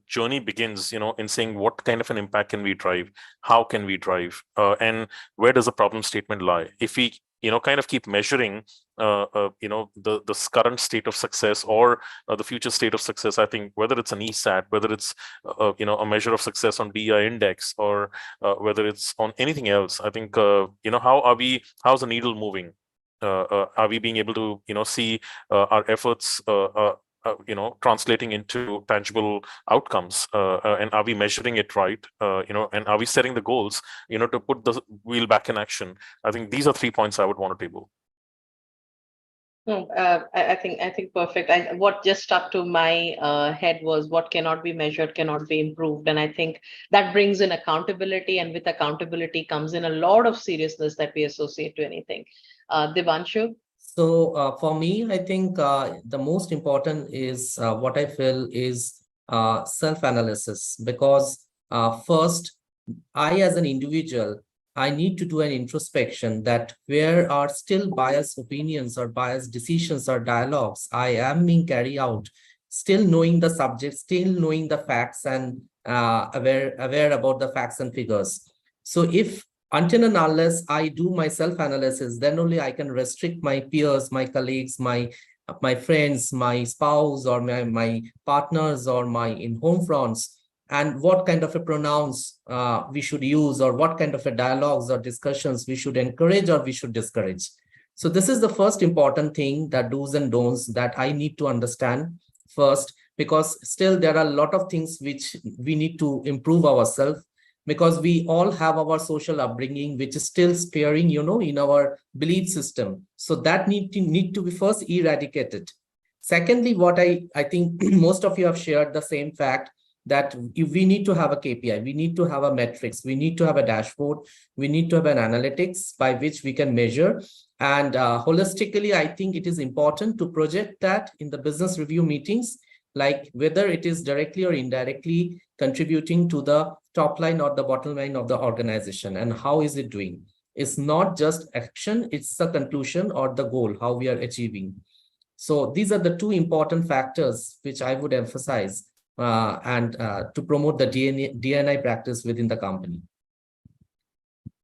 journey begins, in saying what kind of an impact can we drive, how can we drive, and where does the problem statement lie? If we, kind of keep measuring, the current state of success or the future state of success, I think whether it's an ESAT, whether it's, a measure of success on DI index, or whether it's on anything else, I think, how's the needle moving? Are we being able to, see our efforts translating into tangible outcomes, and are we measuring it right, and are we setting the goals, to put the wheel back in action? I think these are 3 points I would want to table. No, I think perfect. What just stuck to my head was what cannot be measured cannot be improved, and I think that brings in accountability, and with accountability comes in a lot of seriousness that we associate to anything. Devanshu? So for me, I think the most important is what I feel is self-analysis, because first, I as an individual, I need to do an introspection that where are still biased opinions or biased decisions or dialogues I am being carried out, still knowing the subject, still knowing the facts, and aware about the facts and figures. So if until and unless I do my self-analysis, then only I can restrict my peers, my colleagues, my friends, my spouse, or my partners, or my in-home fronts, and what kind of a pronouns we should use, or what kind of a dialogues or discussions we should encourage or we should discourage. So this is the first important thing, that do's and don'ts, that I need to understand first, because still there are a lot of things which we need to improve ourselves, because we all have our social upbringing, which is still sparing, in our belief system. So that need to be first eradicated. Secondly, what I think most of you have shared the same fact, that if we need to have a KPI, we need to have a metrics, we need to have a dashboard, we need to have an analytics by which we can measure. And holistically, I think it is important to project that in the business review meetings, like whether it is directly or indirectly contributing to the top line or the bottom line of the organization, and how is it doing. It's not just action, it's the conclusion or the goal, how we are achieving. So these are the 2 important factors which I would emphasize and to promote the D&I practice within the company.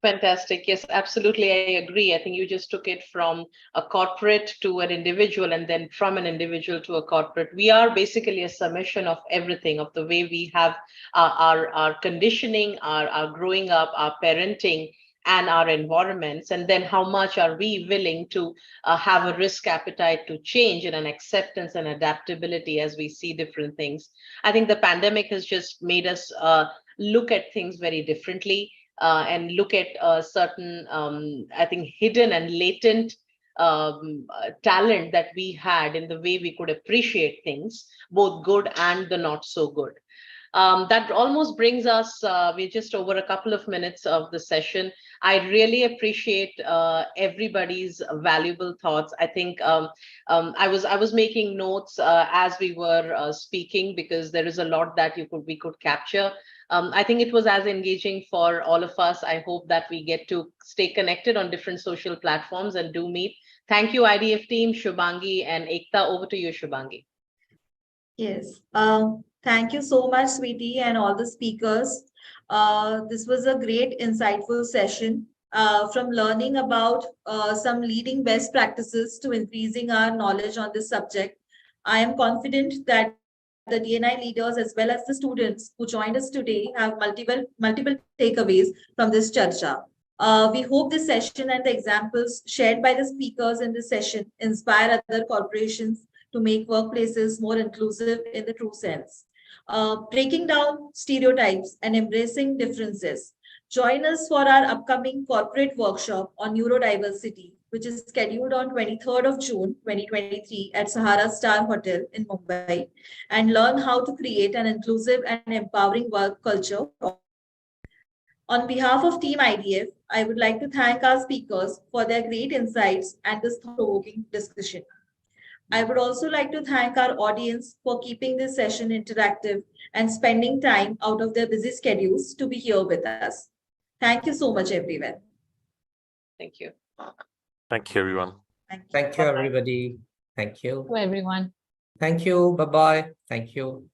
Fantastic. Yes, absolutely. I agree. I think you just took it from a corporate to an individual, and then from an individual to a corporate. We are basically a summation of everything, of the way we have our conditioning, our growing up, our parenting, and our environments. And then how much are we willing to have a risk appetite to change, and an acceptance and adaptability as we see different things. I think the pandemic has just made us look at things very differently. And look at certain, I think, hidden and latent talent that we had in the way we could appreciate things, both good and the not so good. That almost brings us, we're just over a couple of minutes of the session. I really appreciate everybody's valuable thoughts. I think I was making notes as we were speaking, because there is a lot that we could capture. I think it was as engaging for all of us. I hope that we get to stay connected on different social platforms and do meet. Thank you, IDF team, Shubhangi and Ekta. Over to you, Shubhangi. Yes. Thank you so much, Sweetie, and all the speakers. This was a great, insightful session. From learning about some leading best practices to increasing our knowledge on this subject, I am confident that the D&I leaders as well as the students who joined us today have multiple takeaways from this charcha. We hope this session and the examples shared by the speakers in this session inspire other corporations to make workplaces more inclusive in the true sense. Breaking down stereotypes and embracing differences. Join us for our upcoming corporate workshop on neurodiversity, which is scheduled on 23rd of June 2023 at Sahara Star Hotel in Mumbai, and learn how to create an inclusive and empowering work culture. On behalf of Team IDF, I would like to thank our speakers for their great insights and this thought-provoking discussion. I would also like to thank our audience for keeping this session interactive and spending time out of their busy schedules to be here with us. Thank you so much, everyone. Thank you. Thank you, everyone. Thank you, everybody. Thank you. To everyone. Thank you. Bye-bye. Thank you.